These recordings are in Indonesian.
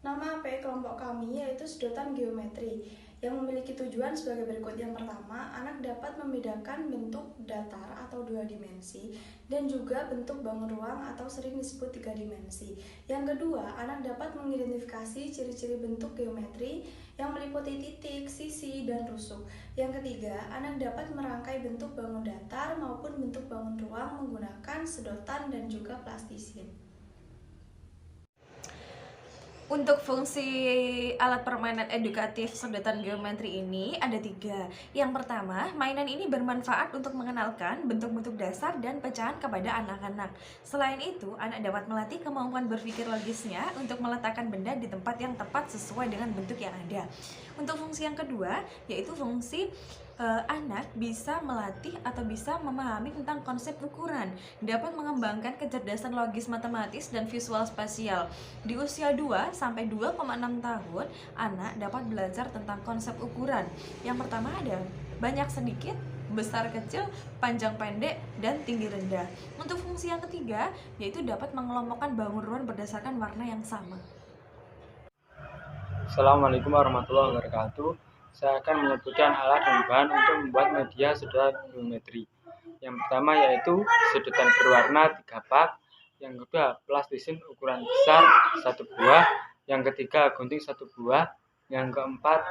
Nama AP kelompok kami yaitu sedotan geometri yang memiliki tujuan sebagai berikut. Yang pertama, anak dapat membedakan bentuk datar atau dua dimensi dan juga bentuk bangun ruang atau sering disebut tiga dimensi. Yang kedua, anak dapat mengidentifikasi ciri-ciri bentuk geometri yang meliputi titik, sisi, dan rusuk. Yang ketiga, anak dapat merangkai bentuk bangun datar maupun bentuk bangun ruang menggunakan sedotan dan juga plastisin. Untuk fungsi alat permainan edukatif sedotan geometri ini ada 3. Yang pertama, mainan ini bermanfaat untuk mengenalkan bentuk-bentuk dasar dan pecahan kepada anak-anak. Selain itu, anak dapat melatih kemampuan berpikir logisnya untuk meletakkan benda di tempat yang tepat sesuai dengan bentuk yang ada. Untuk fungsi yang kedua, yaitu fungsi anak bisa melatih atau bisa memahami tentang konsep ukuran, dapat mengembangkan kecerdasan logis matematis dan visual spasial. Di usia 2 sampai 2,6 tahun, anak dapat belajar tentang konsep ukuran. Yang pertama ada banyak sedikit, besar kecil, panjang pendek, dan tinggi rendah. Untuk fungsi yang ketiga, yaitu dapat mengelompokkan bangun ruang berdasarkan warna yang sama. Assalamualaikum warahmatullahi wabarakatuh. Saya akan menyebutkan alat dan bahan untuk membuat media sedotan geometri. Yang pertama yaitu sedotan berwarna 3 pak. Yang kedua plastisin ukuran besar 1 buah. Yang ketiga gunting 1 buah. Yang keempat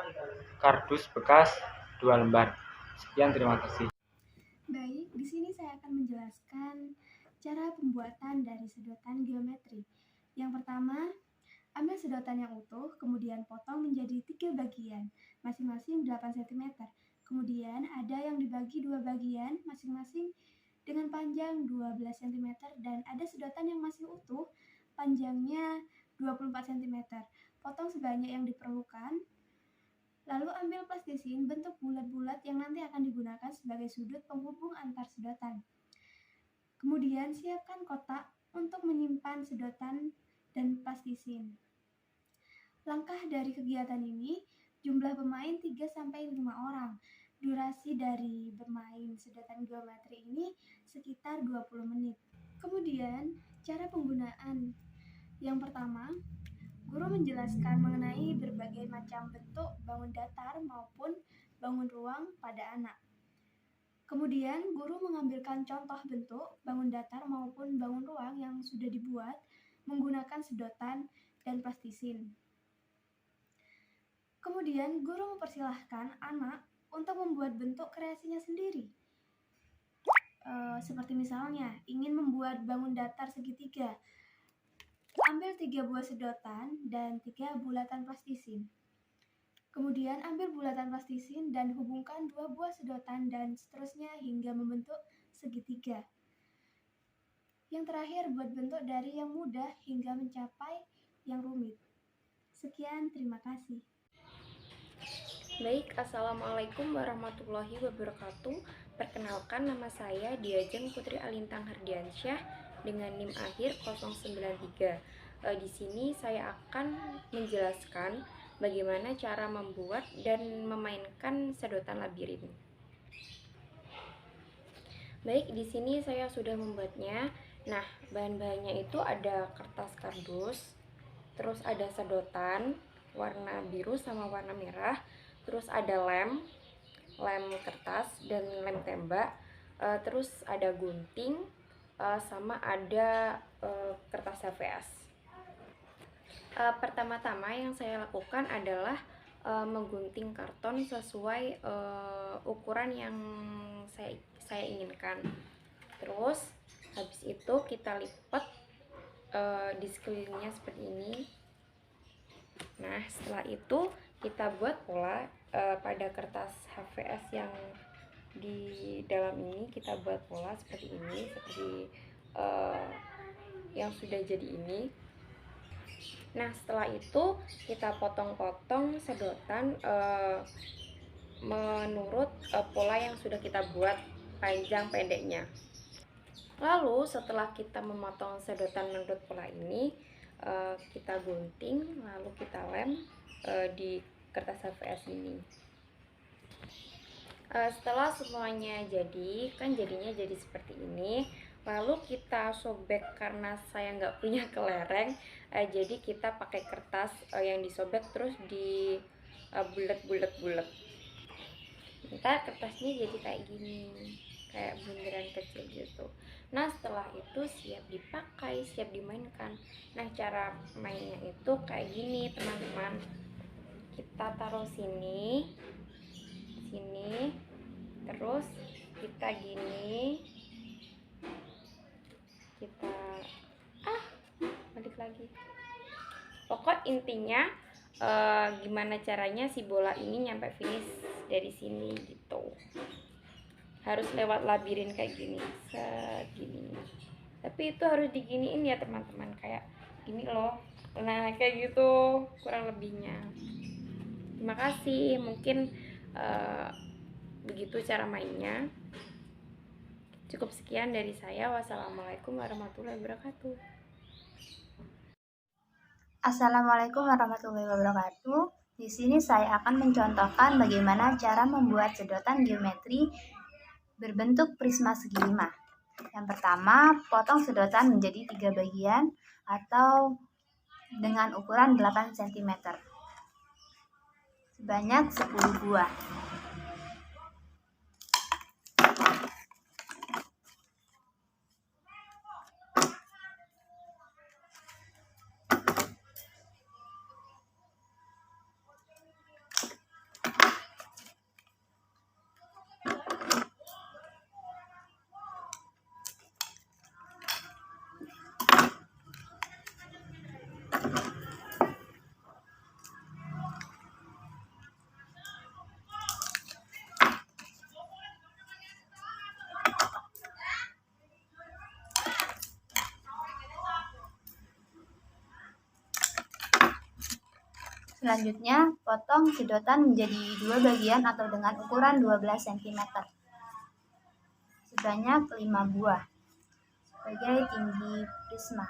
kardus bekas 2 lembar. Sekian, terima kasih. Baik, di sini saya akan menjelaskan cara pembuatan dari sedotan geometri. Yang pertama, ambil sedotan yang utuh, kemudian potong menjadi 3 bagian, masing-masing 8 cm. Kemudian ada yang dibagi 2 bagian, masing-masing dengan panjang 12 cm, dan ada sedotan yang masih utuh, panjangnya 24 cm. Potong sebanyak yang diperlukan. Lalu ambil plastisin bentuk bulat-bulat yang nanti akan digunakan sebagai sudut penghubung antar sedotan. Kemudian siapkan kotak untuk menyimpan sedotan dan plastisin. Langkah dari kegiatan ini, jumlah pemain 3-5 orang. Durasi dari bermain sedotan geometri ini sekitar 20 menit. Kemudian, cara penggunaan. Yang pertama, guru menjelaskan mengenai berbagai macam bentuk bangun datar maupun bangun ruang pada anak. Kemudian, guru mengambilkan contoh bentuk bangun datar maupun bangun ruang yang sudah dibuat menggunakan sedotan dan plastisin. Kemudian, guru mempersilahkan anak untuk membuat bentuk kreasinya sendiri. Seperti misalnya, ingin membuat bangun datar segitiga. Ambil 3 buah sedotan dan 3 bulatan plastisin. Kemudian ambil bulatan plastisin dan hubungkan 2 buah sedotan dan seterusnya hingga membentuk segitiga. Yang terakhir, buat bentuk dari yang mudah hingga mencapai yang rumit. Sekian, terima kasih. Baik, Assalamualaikum warahmatullahi wabarakatuh. Perkenalkan, nama saya Diajeng Putri Alintang Hardiansyah dengan NIM akhir 093. Di sini saya akan menjelaskan bagaimana cara membuat dan memainkan sedotan labirin. Baik, di sini saya sudah membuatnya. Nah, bahan-bahannya itu ada kertas kardus, terus ada sedotan warna biru sama warna merah, terus ada lem kertas dan lem tembak, terus ada gunting, sama ada kertas HVS. Pertama-tama yang saya lakukan adalah menggunting karton sesuai ukuran yang saya inginkan. Terus habis itu kita lipat di sekelilingnya seperti ini. Nah, setelah itu kita buat pola pada kertas HVS yang di dalam ini. Kita buat pola seperti ini, seperti yang sudah jadi ini. Nah, setelah itu kita potong-potong sedotan menurut pola yang sudah kita buat panjang pendeknya. Lalu setelah kita memotong sedotan menurut pola ini, kita gunting, lalu kita lem di kertas HVS ini. Setelah semuanya jadi, kan jadinya jadi seperti ini. Lalu kita sobek, karena saya nggak punya kelereng, jadi kita pakai kertas yang disobek terus di bulet-bulet-bulet. Ntar kertasnya jadi kayak gini, kayak bunderan kecil gitu. Nah setelah itu siap dipakai, siap dimainkan. Nah cara mainnya itu kayak gini teman-teman. Kita taruh sini, terus kita gini, kita balik lagi. Pokok intinya gimana caranya si bola ini nyampe finish dari sini gitu. Harus lewat labirin kayak gini, segini. Tapi itu harus diginiin ya teman-teman, kayak gini loh. Nah kayak gitu kurang lebihnya. Terima kasih. Mungkin begitu cara mainnya. Cukup sekian dari saya. Wassalamualaikum warahmatullahi wabarakatuh. Assalamualaikum warahmatullahi wabarakatuh. Di sini saya akan mencontohkan bagaimana cara membuat sedotan geometri berbentuk prisma segi 5. Yang pertama, potong sedotan menjadi 3 bagian atau dengan ukuran 8 cm sebanyak 10 buah. Selanjutnya, potong sedotan menjadi 2 bagian atau dengan ukuran 12 cm sebanyak 5 buah sebagai tinggi prisma.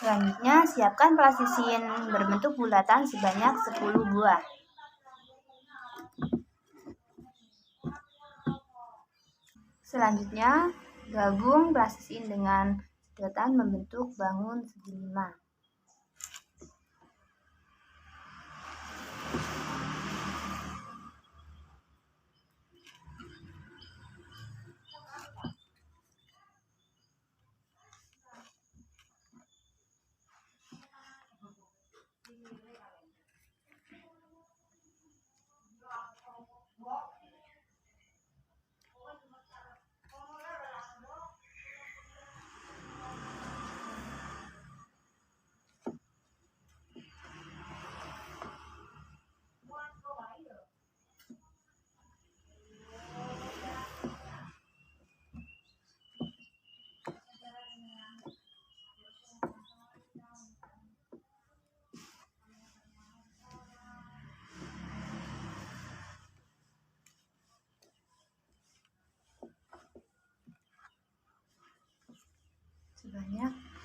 Selanjutnya, siapkan plastician berbentuk bulatan sebanyak 10 buah. Selanjutnya, gabung plastician dengan sedotan membentuk bangun segi 5.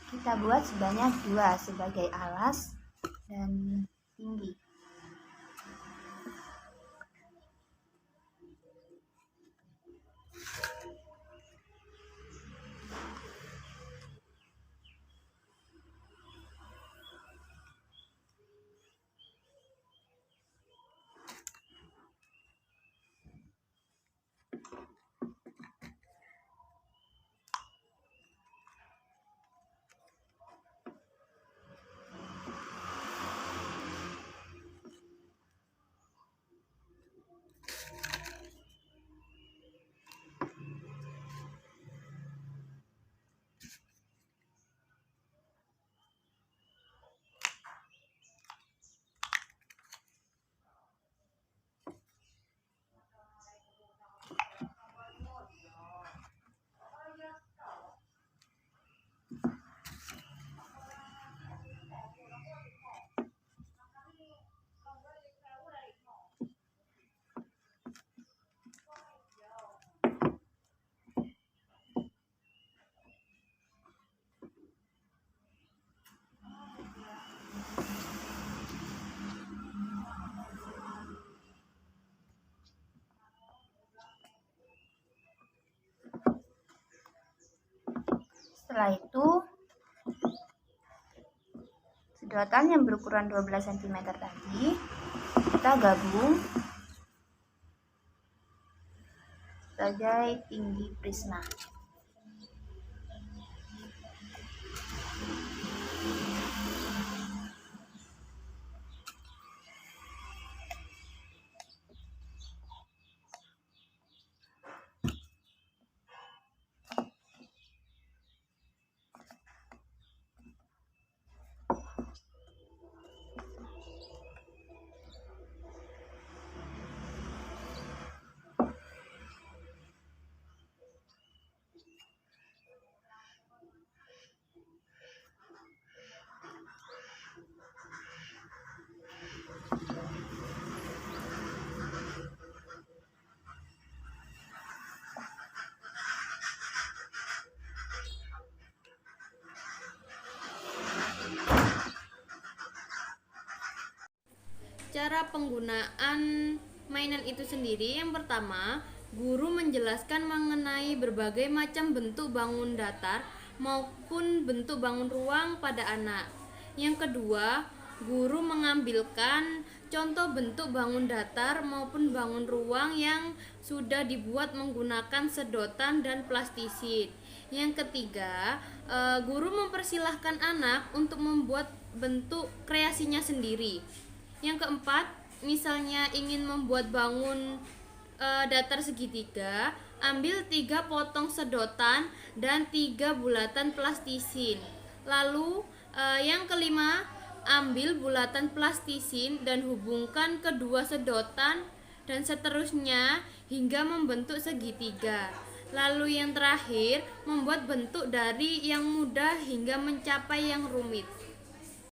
Kita buat sebanyak 2 sebagai alas dan tinggi. Setelah itu, sedotan yang berukuran 12 cm tadi kita gabung sebagai tinggi prisma. Cara penggunaan mainan itu sendiri, yang pertama, guru menjelaskan mengenai berbagai macam bentuk bangun datar maupun bentuk bangun ruang pada anak. Yang kedua, guru mengambilkan contoh bentuk bangun datar maupun bangun ruang yang sudah dibuat menggunakan sedotan dan plastisit. Yang ketiga, guru mempersilahkan anak untuk membuat bentuk kreasinya sendiri. Yang keempat, misalnya ingin membuat bangun datar segitiga, ambil 3 potong sedotan dan 3 bulatan plastisin. Lalu yang kelima, ambil bulatan plastisin dan hubungkan kedua sedotan dan seterusnya hingga membentuk segitiga. Lalu yang terakhir, membuat bentuk dari yang mudah hingga mencapai yang rumit.